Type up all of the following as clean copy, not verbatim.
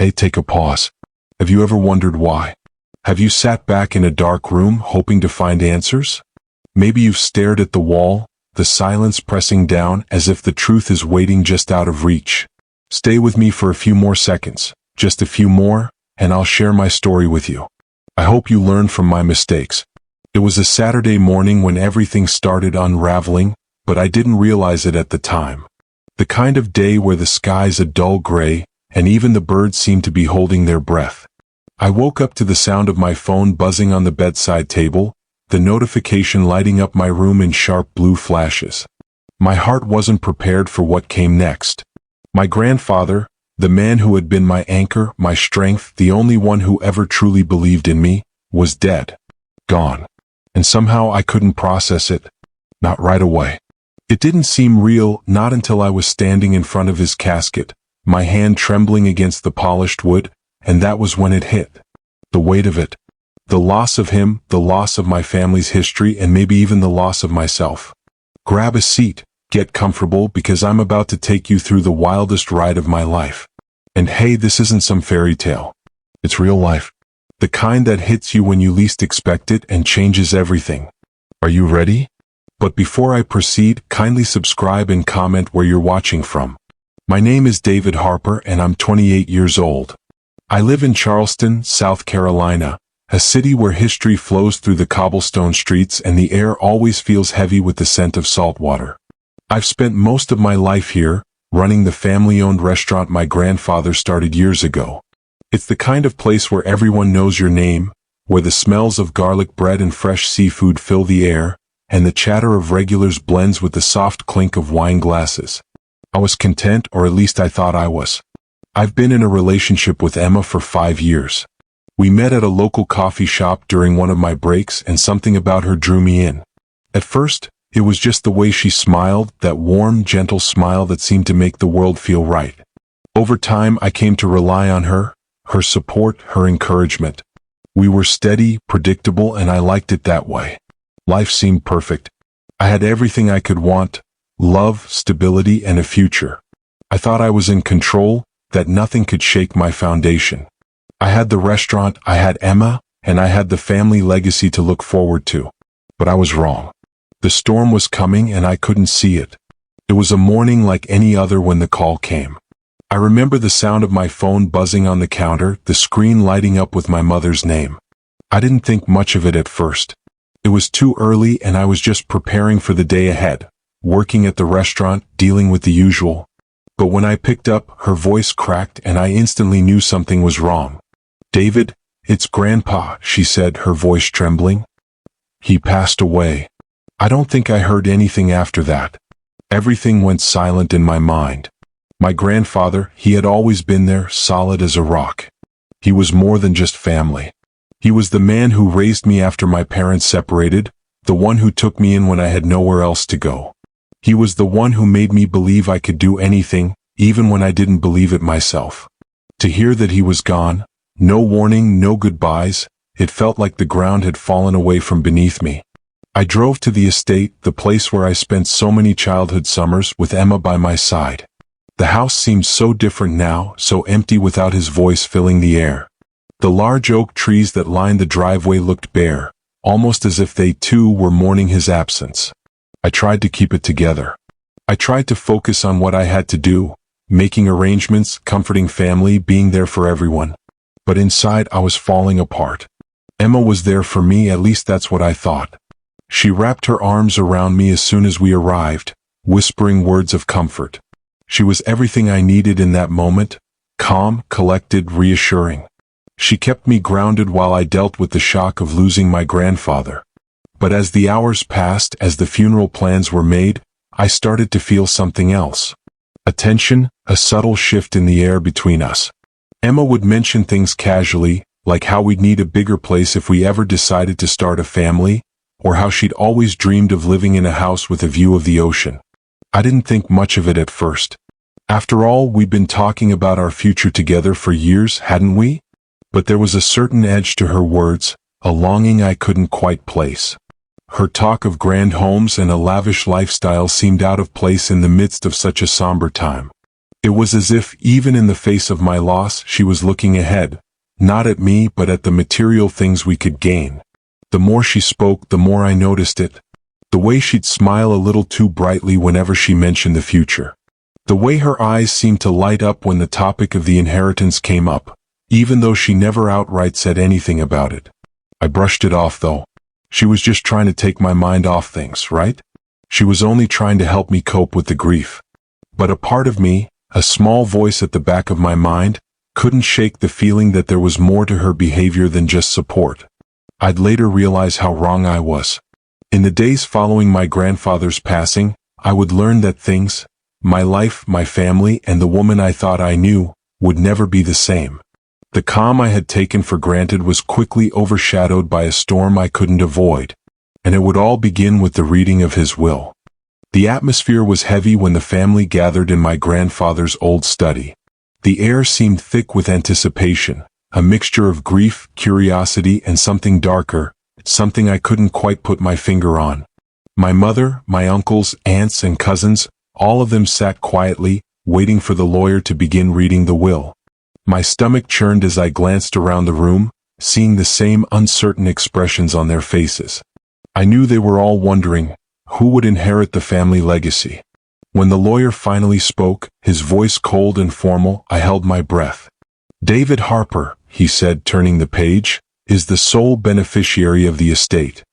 Hey, take a pause. Have you ever wondered why? Have you sat back in a dark room hoping to find answers? Maybe you've stared at the wall, the silence pressing down as if the truth is waiting just out of reach. Stay with me for a few more seconds, just a few more, and I'll share my story with you. I hope you learn from my mistakes. It was a Saturday morning when everything started unraveling, but I didn't realize it at the time. The kind of day where the sky's a dull gray, and even the birds seem to be holding their breath. I woke up to the sound of my phone buzzing on the bedside table, the notification lighting up my room in sharp blue flashes. My heart wasn't prepared for what came next. My grandfather, the man who had been my anchor, my strength, the only one who ever truly believed in me, was dead. Gone. And somehow I couldn't process it. Not right away. It didn't seem real, not until I was standing in front of his casket, my hand trembling against the polished wood, and that was when it hit. The weight of it. The loss of him, the loss of my family's history, and maybe even the loss of myself. Grab a seat, get comfortable, because I'm about to take you through the wildest ride of my life. And hey, this isn't some fairy tale. It's real life. The kind that hits you when you least expect it and changes everything. Are you ready? But before I proceed, kindly subscribe and comment where you're watching from. My name is David Harper and I'm 28 years old. I live in Charleston, South Carolina, a city where history flows through the cobblestone streets and the air always feels heavy with the scent of salt water. I've spent most of my life here, running the family-owned restaurant my grandfather started years ago. It's the kind of place where everyone knows your name, where the smells of garlic bread and fresh seafood fill the air, and the chatter of regulars blends with the soft clink of wine glasses. I was content, or at least I thought I was. I've been in a relationship with Emma for 5 years. We met at a local coffee shop during one of my breaks, and something about her drew me in. At first, it was just the way she smiled, that warm, gentle smile that seemed to make the world feel right. Over time, I came to rely on her support, her encouragement. We were steady, predictable, and I liked it that way. Life seemed perfect. I had everything I could want: love, stability, and a future. I thought I was in control, that nothing could shake my foundation. I had the restaurant, I had Emma, and I had the family legacy to look forward to. But I was wrong. The storm was coming and I couldn't see it. It was a morning like any other when the call came. I remember the sound of my phone buzzing on the counter, the screen lighting up with my mother's name. I didn't think much of it at first. It was too early and I was just preparing for the day ahead, working at the restaurant, dealing with the usual. But when I picked up, her voice cracked and I instantly knew something was wrong. "David, it's Grandpa," she said, her voice trembling. "He passed away." I don't think I heard anything after that. Everything went silent in my mind. My grandfather, he had always been there, solid as a rock. He was more than just family. He was the man who raised me after my parents separated, the one who took me in when I had nowhere else to go. He was the one who made me believe I could do anything, even when I didn't believe it myself. To hear that he was gone, no warning, no goodbyes, it felt like the ground had fallen away from beneath me. I drove to the estate, the place where I spent so many childhood summers, with Emma by my side. The house seemed so different now, so empty without his voice filling the air. The large oak trees that lined the driveway looked bare, almost as if they too were mourning his absence. I tried to keep it together. I tried to focus on what I had to do, making arrangements, comforting family, being there for everyone. But inside I was falling apart. Emma was there for me, at least that's what I thought. She wrapped her arms around me as soon as we arrived, whispering words of comfort. She was everything I needed in that moment, calm, collected, reassuring. She kept me grounded while I dealt with the shock of losing my grandfather. But as the hours passed, as the funeral plans were made, I started to feel something else. A tension, a subtle shift in the air between us. Emma would mention things casually, like how we'd need a bigger place if we ever decided to start a family, or how she'd always dreamed of living in a house with a view of the ocean. I didn't think much of it at first. After all, we'd been talking about our future together for years, hadn't we? But there was a certain edge to her words, a longing I couldn't quite place. Her talk of grand homes and a lavish lifestyle seemed out of place in the midst of such a somber time. It was as if, even in the face of my loss, she was looking ahead, not at me but at the material things we could gain. The more she spoke, the more I noticed it. The way she'd smile a little too brightly whenever she mentioned the future. The way her eyes seemed to light up when the topic of the inheritance came up, even though she never outright said anything about it. I brushed it off though. She was just trying to take my mind off things, right? She was only trying to help me cope with the grief. But a part of me, a small voice at the back of my mind, couldn't shake the feeling that there was more to her behavior than just support. I'd later realize how wrong I was. In the days following my grandfather's passing, I would learn that things, my life, my family, and the woman I thought I knew, would never be the same. The calm I had taken for granted was quickly overshadowed by a storm I couldn't avoid. And it would all begin with the reading of his will. The atmosphere was heavy when the family gathered in my grandfather's old study. The air seemed thick with anticipation, a mixture of grief, curiosity, and something darker, something I couldn't quite put my finger on. My mother, my uncles, aunts, and cousins, all of them sat quietly, waiting for the lawyer to begin reading the will. My stomach churned as I glanced around the room, seeing the same uncertain expressions on their faces. I knew they were all wondering, who would inherit the family legacy? When the lawyer finally spoke, his voice cold and formal, I held my breath. David Harper, he said, turning the page, is the sole beneficiary of the estate.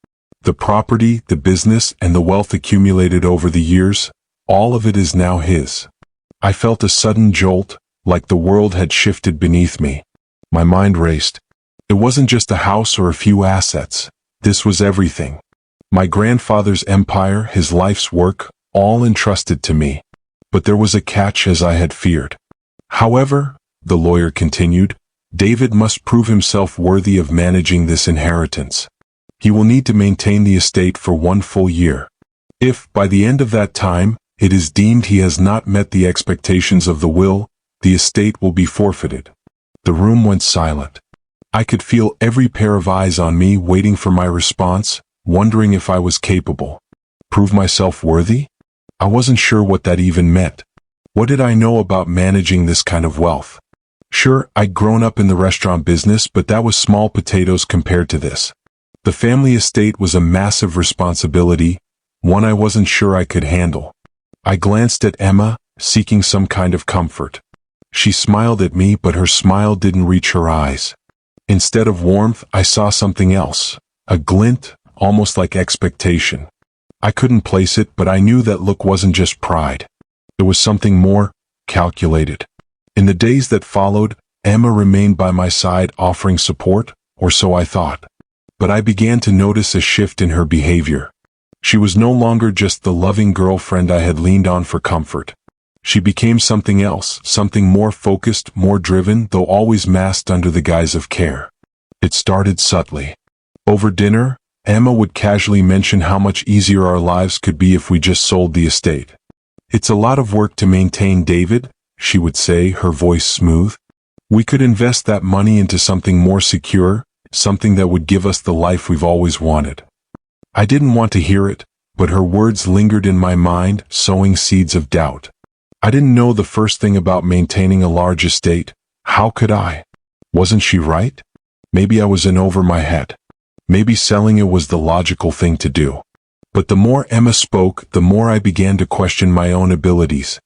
The property, the business, and the wealth accumulated over the years, all of it is now his. I felt a sudden jolt, like the world had shifted beneath me. My mind raced. It wasn't just a house or a few assets. This was everything. My grandfather's empire, his life's work, all entrusted to me. But there was a catch, as I had feared. However, the lawyer continued, David must prove himself worthy of managing this inheritance. He will need to maintain the estate for 1 full year. If, by the end of that time, it is deemed he has not met the expectations of the will, the estate will be forfeited. The room went silent. I could feel every pair of eyes on me waiting for my response, wondering if I was capable. Prove myself worthy? I wasn't sure what that even meant. What did I know about managing this kind of wealth? Sure, I'd grown up in the restaurant business, but that was small potatoes compared to this. The family estate was a massive responsibility, one I wasn't sure I could handle. I glanced at Emma, seeking some kind of comfort. She smiled at me, but her smile didn't reach her eyes. Instead of warmth, I saw something else, a glint, almost like expectation. I couldn't place it, but I knew that look wasn't just pride. There was something more, calculated. In the days that followed, Emma remained by my side, offering support, or so I thought. But I began to notice a shift in her behavior. She was no longer just the loving girlfriend I had leaned on for comfort. She became something else, something more focused, more driven, though always masked under the guise of care. It started subtly. Over dinner, Emma would casually mention how much easier our lives could be if we just sold the estate. It's a lot of work to maintain, David, she would say, her voice smooth. We could invest that money into something more secure, something that would give us the life we've always wanted. I didn't want to hear it, but her words lingered in my mind, sowing seeds of doubt. I didn't know the first thing about maintaining a large estate. How could I? Wasn't she right? Maybe I was in over my head. Maybe selling it was the logical thing to do. But the more Emma spoke, the more I began to question my own abilities.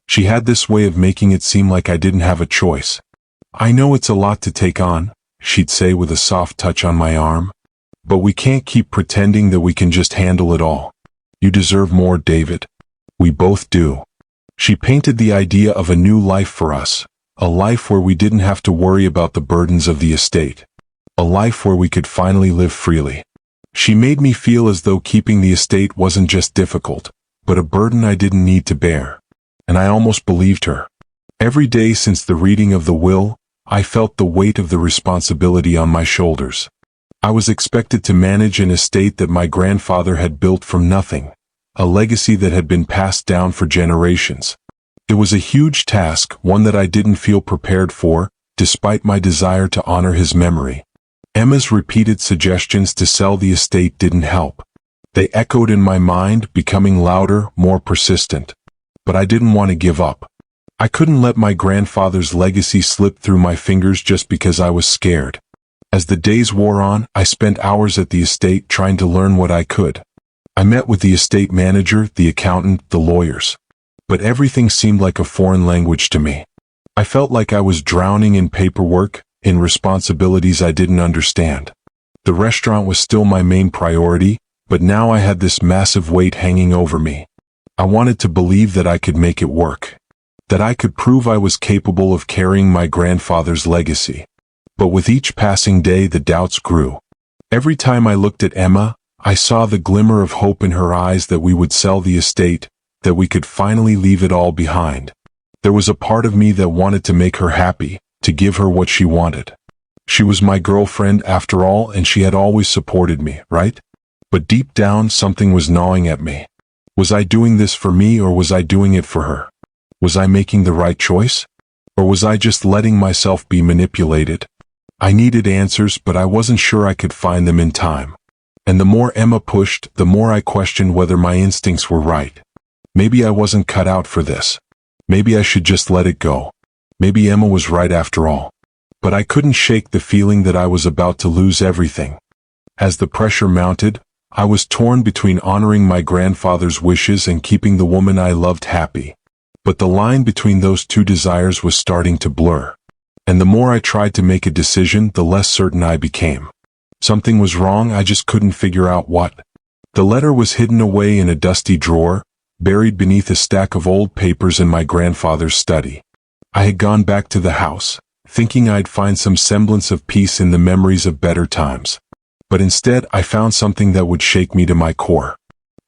She had this way of making it seem like I didn't have a choice. I know it's a lot to take on, she'd say with a soft touch on my arm. But we can't keep pretending that we can just handle it all. You deserve more, David. We both do. She painted the idea of a new life for us, a life where we didn't have to worry about the burdens of the estate, a life where we could finally live freely. She made me feel as though keeping the estate wasn't just difficult, but a burden I didn't need to bear. And I almost believed her. Every day since the reading of the will, I felt the weight of the responsibility on my shoulders. I was expected to manage an estate that my grandfather had built from nothing, a legacy that had been passed down for generations. It was a huge task, one that I didn't feel prepared for, despite my desire to honor his memory. Emma's repeated suggestions to sell the estate didn't help. They echoed in my mind, becoming louder, more persistent. But I didn't want to give up. I couldn't let my grandfather's legacy slip through my fingers just because I was scared. As the days wore on, I spent hours at the estate trying to learn what I could. I met with the estate manager, the accountant, the lawyers. But everything seemed like a foreign language to me. I felt like I was drowning in paperwork, in responsibilities I didn't understand. The restaurant was still my main priority, but now I had this massive weight hanging over me. I wanted to believe that I could make it work. That I could prove I was capable of carrying my grandfather's legacy. But with each passing day the doubts grew. Every time I looked at Emma, I saw the glimmer of hope in her eyes that we would sell the estate, that we could finally leave it all behind. There was a part of me that wanted to make her happy, to give her what she wanted. She was my girlfriend after all, and she had always supported me, right? But deep down something was gnawing at me. Was I doing this for me, or was I doing it for her? Was I making the right choice? Or was I just letting myself be manipulated? I needed answers, but I wasn't sure I could find them in time. And the more Emma pushed, the more I questioned whether my instincts were right. Maybe I wasn't cut out for this. Maybe I should just let it go. Maybe Emma was right after all. But I couldn't shake the feeling that I was about to lose everything. As the pressure mounted, I was torn between honoring my grandfather's wishes and keeping the woman I loved happy. But the line between those two desires was starting to blur. And the more I tried to make a decision, the less certain I became. Something was wrong, I just couldn't figure out what. The letter was hidden away in a dusty drawer, buried beneath a stack of old papers in my grandfather's study. I had gone back to the house, thinking I'd find some semblance of peace in the memories of better times. But instead, I found something that would shake me to my core.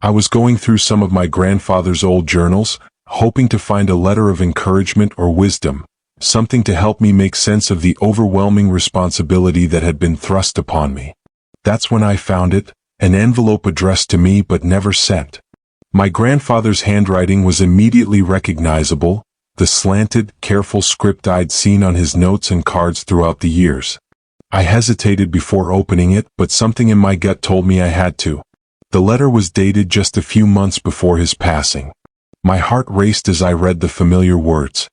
I was going through some of my grandfather's old journals, hoping to find a letter of encouragement or wisdom, something to help me make sense of the overwhelming responsibility that had been thrust upon me. That's when I found it, an envelope addressed to me but never sent. My grandfather's handwriting was immediately recognizable, the slanted, careful script I'd seen on his notes and cards throughout the years. I hesitated before opening it, but something in my gut told me I had to. The letter was dated just a few months before his passing. My heart raced as I read the familiar words.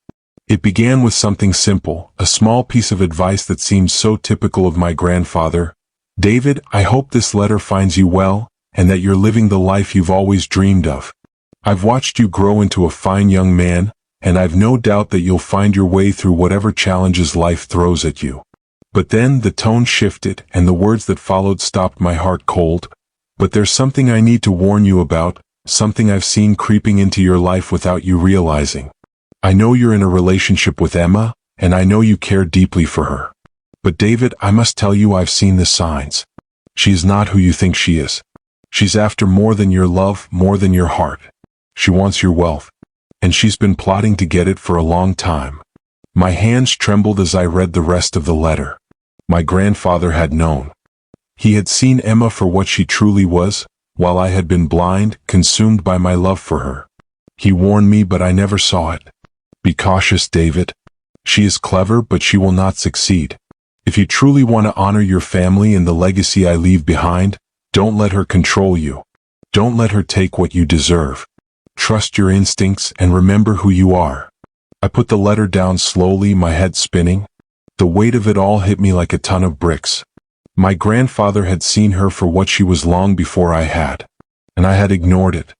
It began with something simple, a small piece of advice that seemed so typical of my grandfather. "David, I hope this letter finds you well, and that you're living the life you've always dreamed of. I've watched you grow into a fine young man, and I've no doubt that you'll find your way through whatever challenges life throws at you." But then the tone shifted, and the words that followed stopped my heart cold. "But there's something I need to warn you about, something I've seen creeping into your life without you realizing. I know you're in a relationship with Emma, and I know you care deeply for her. But David, I must tell you I've seen the signs. She is not who you think she is. She's after more than your love, more than your heart. She wants your wealth. And she's been plotting to get it for a long time." My hands trembled as I read the rest of the letter. My grandfather had known. He had seen Emma for what she truly was, while I had been blind, consumed by my love for her. He warned me, but I never saw it. "Be cautious, David. She is clever, but she will not succeed. If you truly want to honor your family and the legacy I leave behind, don't let her control you. Don't let her take what you deserve. Trust your instincts and remember who you are." I put the letter down slowly, my head spinning. The weight of it all hit me like a ton of bricks. My grandfather had seen her for what she was long before I had. And I had ignored it.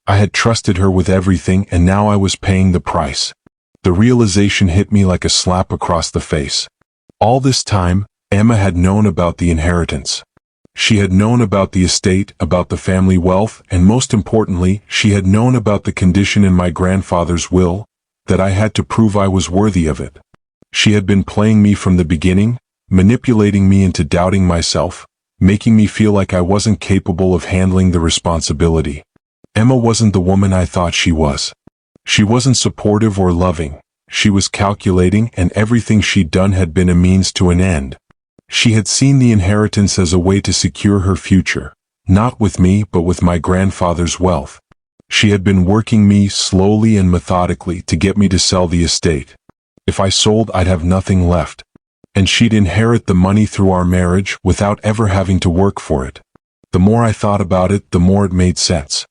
I had trusted her with everything, and now I was paying the price. The realization hit me like a slap across the face. All this time, Emma had known about the inheritance. She had known about the estate, about the family wealth, and most importantly, she had known about the condition in my grandfather's will, that I had to prove I was worthy of it. She had been playing me from the beginning, manipulating me into doubting myself, making me feel like I wasn't capable of handling the responsibility. Emma wasn't the woman I thought she was. She wasn't supportive or loving. She was calculating, and everything she'd done had been a means to an end. She had seen the inheritance as a way to secure her future, not with me but with my grandfather's wealth. She had been working me slowly and methodically to get me to sell the estate. If I sold, I'd have nothing left. And she'd inherit the money through our marriage without ever having to work for it. The more I thought about it, the more it made sense.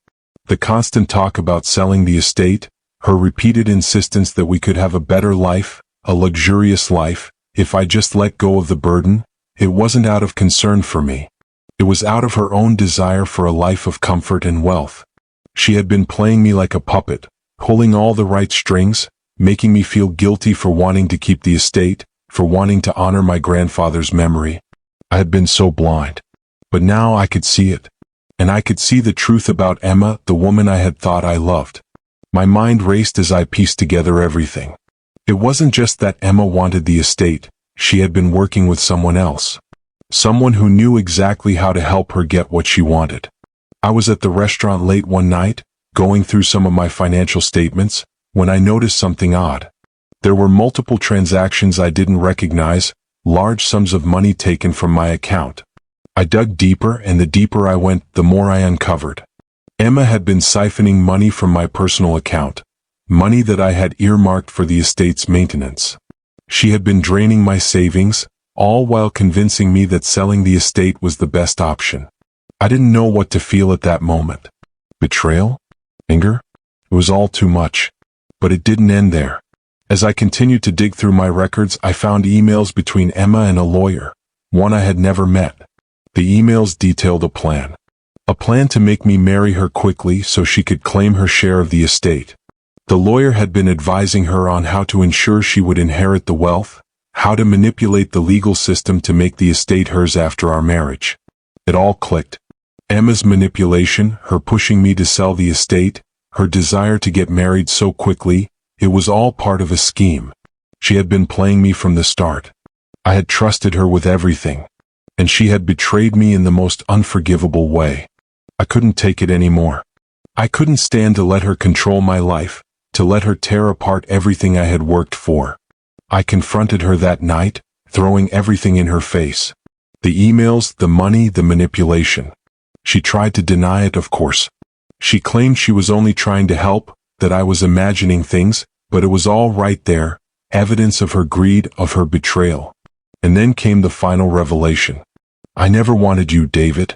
The constant talk about selling the estate, her repeated insistence that we could have a better life, a luxurious life, if I just let go of the burden. It wasn't out of concern for me. It was out of her own desire for a life of comfort and wealth. She had been playing me like a puppet, pulling all the right strings, making me feel guilty for wanting to keep the estate, for wanting to honor my grandfather's memory. I had been so blind. But now I could see it. And I could see the truth about Emma, the woman I had thought I loved. My mind raced as I pieced together everything. It wasn't just that Emma wanted the estate. She had been working with someone else. Someone who knew exactly how to help her get what she wanted. I was at the restaurant late one night, going through some of my financial statements, when I noticed something odd. There were multiple transactions I didn't recognize, large sums of money taken from my account. I dug deeper, and the deeper I went, the more I uncovered. Emma had been siphoning money from my personal account, money that I had earmarked for the estate's maintenance. She had been draining my savings, all while convincing me that selling the estate was the best option. I didn't know what to feel at that moment. Betrayal? Anger? It was all too much. But it didn't end there. As I continued to dig through my records, I found emails between Emma and a lawyer, one I had never met. The emails detailed a plan. A plan to make me marry her quickly so she could claim her share of the estate. The lawyer had been advising her on how to ensure she would inherit the wealth, how to manipulate the legal system to make the estate hers after our marriage. It all clicked. Emma's manipulation, her pushing me to sell the estate, her desire to get married so quickly, it was all part of a scheme. She had been playing me from the start. I had trusted her with everything. And she had betrayed me in the most unforgivable way. I couldn't take it anymore. I couldn't stand to let her control my life, to let her tear apart everything I had worked for. I confronted her that night, throwing everything in her face. The emails, the money, the manipulation. She tried to deny it, of course. She claimed she was only trying to help, that I was imagining things, but it was all right there, evidence of her greed, of her betrayal. And then came the final revelation. I never wanted you, David.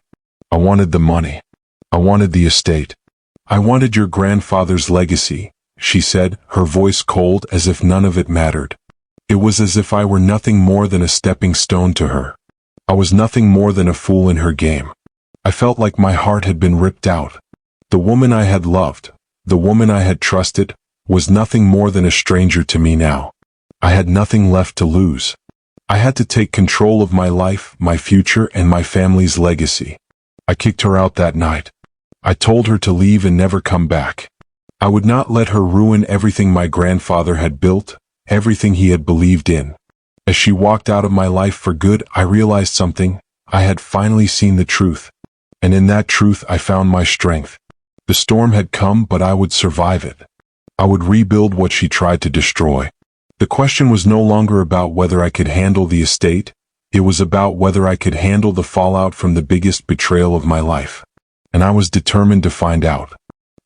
I wanted the money. I wanted the estate. I wanted your grandfather's legacy, she said, her voice cold as if none of it mattered. It was as if I were nothing more than a stepping stone to her. I was nothing more than a fool in her game. I felt like my heart had been ripped out. The woman I had loved, the woman I had trusted, was nothing more than a stranger to me now. I had nothing left to lose. I had to take control of my life, my future, and my family's legacy. I kicked her out that night. I told her to leave and never come back. I would not let her ruin everything my grandfather had built, everything he had believed in. As she walked out of my life for good, I realized something. I had finally seen the truth. And in that truth I found my strength. The storm had come, but I would survive it. I would rebuild what she tried to destroy. The question was no longer about whether I could handle the estate. It was about whether I could handle the fallout from the biggest betrayal of my life. And I was determined to find out.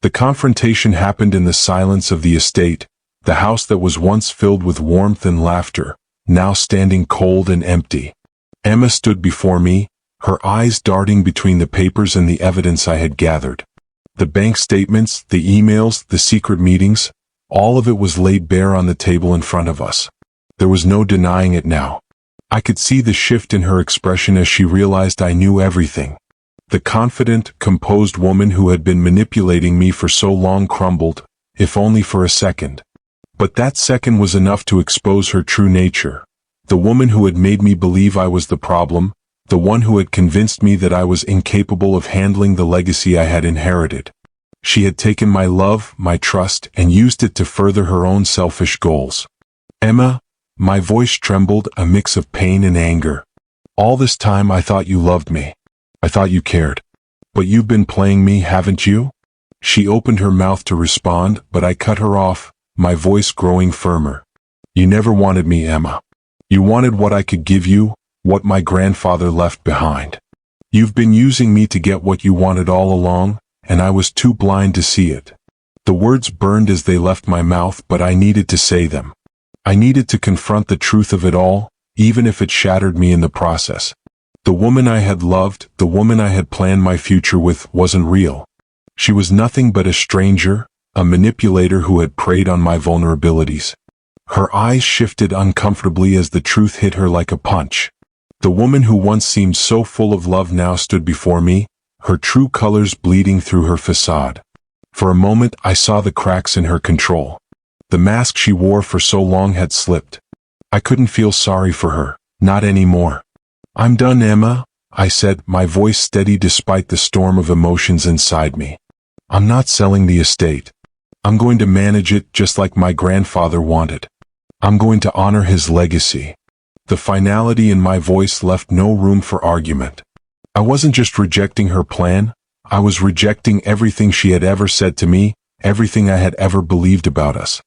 The confrontation happened in the silence of the estate, the house that was once filled with warmth and laughter, now standing cold and empty. Emma stood before me, her eyes darting between the papers and the evidence I had gathered. The bank statements, the emails, the secret meetings, all of it was laid bare on the table in front of us. There was no denying it now. I could see the shift in her expression as she realized I knew everything. The confident, composed woman who had been manipulating me for so long crumbled, if only for a second. But that second was enough to expose her true nature. The woman who had made me believe I was the problem, the one who had convinced me that I was incapable of handling the legacy I had inherited. She had taken my love, my trust, and used it to further her own selfish goals. Emma, my voice trembled, a mix of pain and anger. All this time I thought you loved me. I thought you cared. But you've been playing me, haven't you? She opened her mouth to respond, but I cut her off, my voice growing firmer. You never wanted me, Emma. You wanted what I could give you, what my grandfather left behind. You've been using me to get what you wanted all along, and I was too blind to see it. The words burned as they left my mouth, but I needed to say them. I needed to confront the truth of it all, even if it shattered me in the process. The woman I had loved, the woman I had planned my future with, wasn't real. She was nothing but a stranger, a manipulator who had preyed on my vulnerabilities. Her eyes shifted uncomfortably as the truth hit her like a punch. The woman who once seemed so full of love now stood before me, her true colors bleeding through her facade. For a moment I saw the cracks in her control. The mask she wore for so long had slipped. I couldn't feel sorry for her, not anymore. "I'm done, Emma," I said, my voice steady despite the storm of emotions inside me. "I'm not selling the estate. I'm going to manage it just like my grandfather wanted. I'm going to honor his legacy." The finality in my voice left no room for argument. I wasn't just rejecting her plan, I was rejecting everything she had ever said to me, everything I had ever believed about us.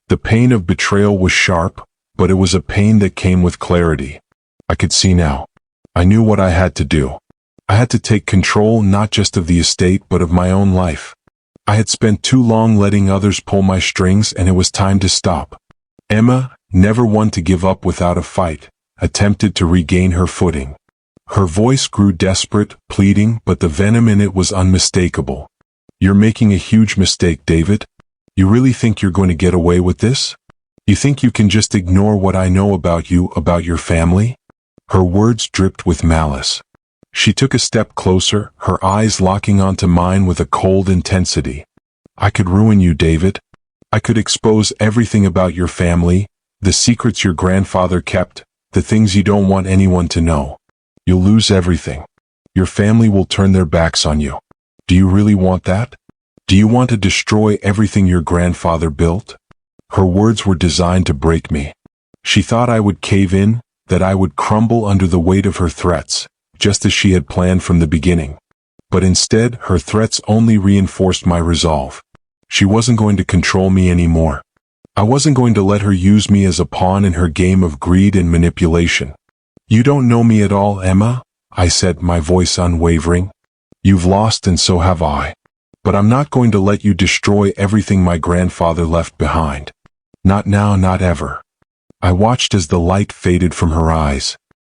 The pain of betrayal was sharp, but it was a pain that came with clarity. I could see now. I knew what I had to do. I had to take control not just of the estate but of my own life. I had spent too long letting others pull my strings, and it was time to stop. Emma, never one to give up without a fight, attempted to regain her footing. Her voice grew desperate, pleading, but the venom in it was unmistakable. "You're making a huge mistake, David. You really think you're going to get away with this? You think you can just ignore what I know about you, about your family?" Her words dripped with malice. She took a step closer, her eyes locking onto mine with a cold intensity. "I could ruin you, David. I could expose everything about your family, the secrets your grandfather kept, the things you don't want anyone to know. You'll lose everything. Your family will turn their backs on you. Do you really want that? Do you want to destroy everything your grandfather built?" Her words were designed to break me. She thought I would cave in, that I would crumble under the weight of her threats, just as she had planned from the beginning. But instead, her threats only reinforced my resolve. She wasn't going to control me anymore. I wasn't going to let her use me as a pawn in her game of greed and manipulation. "You don't know me at all, Emma," I said, my voice unwavering. "You've lost and so have I. But I'm not going to let you destroy everything my grandfather left behind. Not now, not ever." I watched as the light faded from her eyes.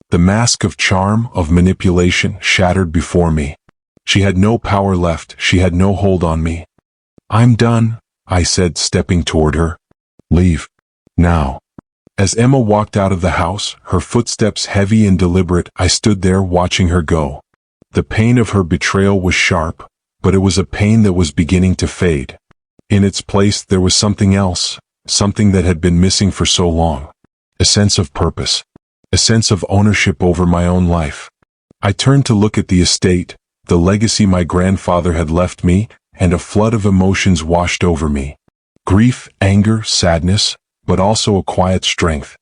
The mask of charm, of manipulation, shattered before me. She had no power left, she had no hold on me. "I'm done," I said, stepping toward her. "Leave. Now." As Emma walked out of the house, her footsteps heavy and deliberate, I stood there watching her go. The pain of her betrayal was sharp, but it was a pain that was beginning to fade. In its place there was something else, something that had been missing for so long. A sense of purpose. A sense of ownership over my own life. I turned to look at the estate, the legacy my grandfather had left me, and a flood of emotions washed over me. Grief, anger, sadness, but also a quiet strength.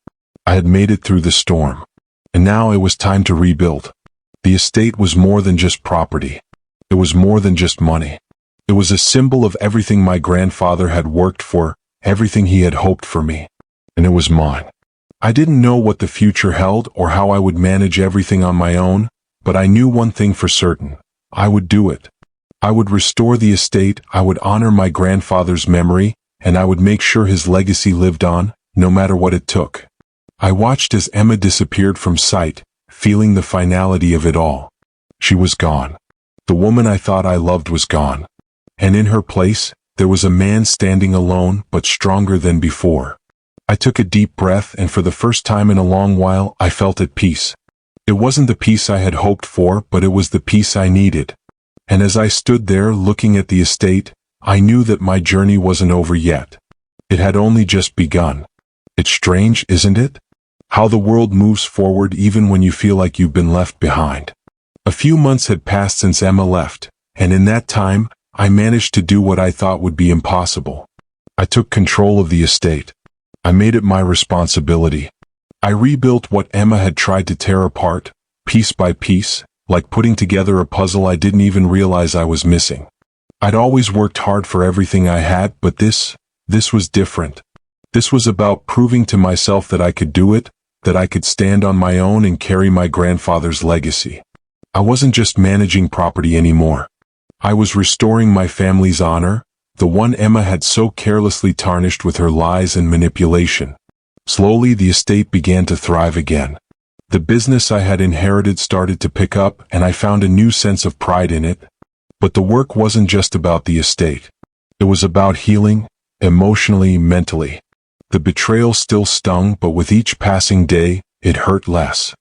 I had made it through the storm. And now it was time to rebuild. The estate was more than just property. It was more than just money. It was a symbol of everything my grandfather had worked for, everything he had hoped for me. And it was mine. I didn't know what the future held or how I would manage everything on my own, but I knew one thing for certain. I would do it. I would restore the estate, I would honor my grandfather's memory, and I would make sure his legacy lived on, no matter what it took. I watched as Emma disappeared from sight, feeling the finality of it all. She was gone. The woman I thought I loved was gone. And in her place, there was a man standing alone but stronger than before. I took a deep breath, and for the first time in a long while, I felt at peace. It wasn't the peace I had hoped for, but it was the peace I needed. And as I stood there looking at the estate, I knew that my journey wasn't over yet. It had only just begun. It's strange, isn't it? How the world moves forward even when you feel like you've been left behind. A few months had passed since Emma left, and in that time, I managed to do what I thought would be impossible. I took control of the estate. I made it my responsibility. I rebuilt what Emma had tried to tear apart, piece by piece, like putting together a puzzle I didn't even realize I was missing. I'd always worked hard for everything I had, but this was different. This was about proving to myself that I could do it, that I could stand on my own and carry my grandfather's legacy. I wasn't just managing property anymore. I was restoring my family's honor, the one Emma had so carelessly tarnished with her lies and manipulation. Slowly the estate began to thrive again. The business I had inherited started to pick up, and I found a new sense of pride in it. But the work wasn't just about the estate. It was about healing, emotionally, mentally. The betrayal still stung, but with each passing day, it hurt less.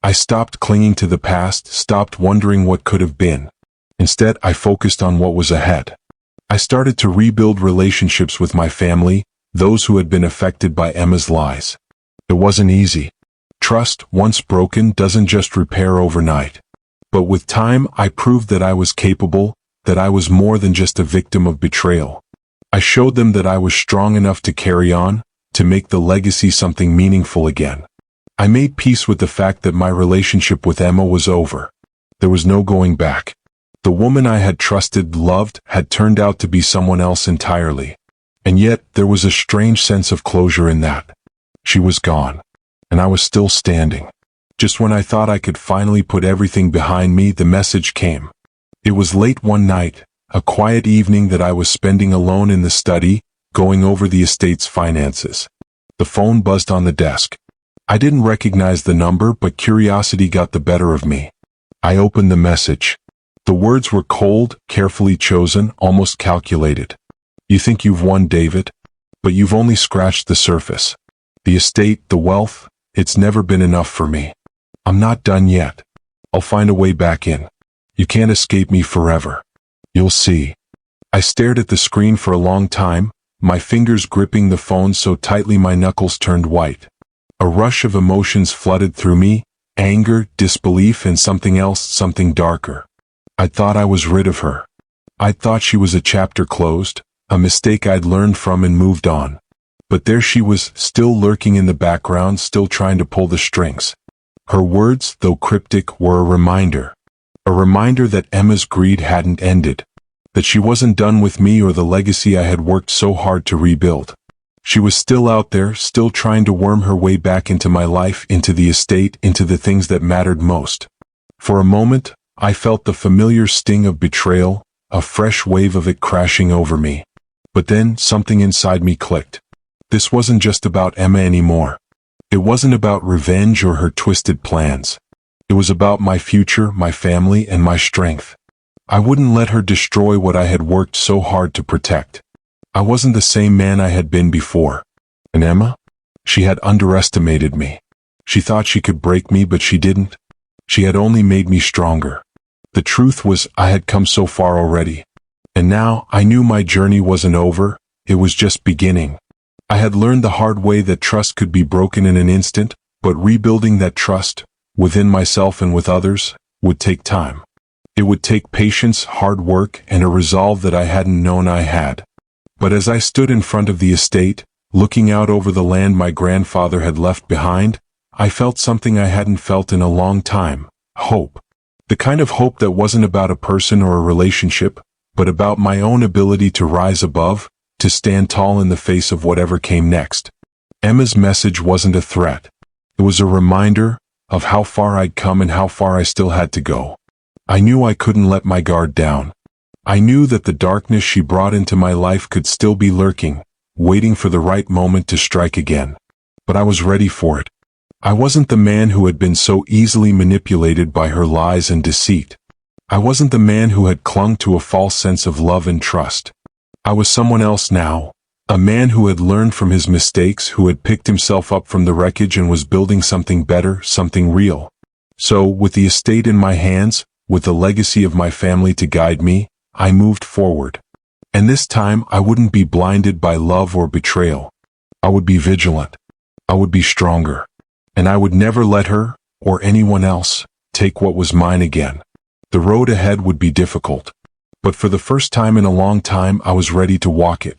I stopped clinging to the past, stopped wondering what could have been. Instead, I focused on what was ahead. I started to rebuild relationships with my family, those who had been affected by Emma's lies. It wasn't easy. Trust, once broken, doesn't just repair overnight. But with time, I proved that I was capable, that I was more than just a victim of betrayal. I showed them that I was strong enough to carry on, to make the legacy something meaningful again. I made peace with the fact that my relationship with Emma was over. There was no going back. The woman I had trusted, loved, had turned out to be someone else entirely. And yet, there was a strange sense of closure in that. She was gone. And I was still standing. Just when I thought I could finally put everything behind me, the message came. It was late one night, a quiet evening that I was spending alone in the study, going over the estate's finances. The phone buzzed on the desk. I didn't recognize the number, but curiosity got the better of me. I opened the message. The words were cold, carefully chosen, almost calculated. You think you've won, David? But you've only scratched the surface. The estate, the wealth, it's never been enough for me. I'm not done yet. I'll find a way back in. You can't escape me forever. You'll see. I stared at the screen for a long time, my fingers gripping the phone so tightly my knuckles turned white. A rush of emotions flooded through me, anger, disbelief, and something else, something darker. I thought I was rid of her. I thought she was a chapter closed, a mistake I'd learned from and moved on. But there she was, still lurking in the background, still trying to pull the strings. Her words, though cryptic, were a reminder. A reminder that Emma's greed hadn't ended. That she wasn't done with me or the legacy I had worked so hard to rebuild. She was still out there, still trying to worm her way back into my life, into the estate, into the things that mattered most. For a moment, I felt the familiar sting of betrayal, a fresh wave of it crashing over me. But then, something inside me clicked. This wasn't just about Emma anymore. It wasn't about revenge or her twisted plans. It was about my future, my family, and my strength. I wouldn't let her destroy what I had worked so hard to protect. I wasn't the same man I had been before. And Emma? She had underestimated me. She thought she could break me, but she didn't. She had only made me stronger. The truth was, I had come so far already. And now, I knew my journey wasn't over, it was just beginning. I had learned the hard way that trust could be broken in an instant, but rebuilding that trust, within myself and with others, would take time. It would take patience, hard work, and a resolve that I hadn't known I had. But as I stood in front of the estate, looking out over the land my grandfather had left behind, I felt something I hadn't felt in a long time: hope. The kind of hope that wasn't about a person or a relationship, but about my own ability to rise above, to stand tall in the face of whatever came next. Emma's message wasn't a threat. It was a reminder of how far I'd come and how far I still had to go. I knew I couldn't let my guard down. I knew that the darkness she brought into my life could still be lurking, waiting for the right moment to strike again. But I was ready for it. I wasn't the man who had been so easily manipulated by her lies and deceit. I wasn't the man who had clung to a false sense of love and trust. I was someone else now, a man who had learned from his mistakes, who had picked himself up from the wreckage and was building something better, something real. So, with the estate in my hands, with the legacy of my family to guide me, I moved forward. And this time I wouldn't be blinded by love or betrayal. I would be vigilant. I would be stronger. And I would never let her, or anyone else, take what was mine again. The road ahead would be difficult. But for the first time in a long time, I was ready to walk it.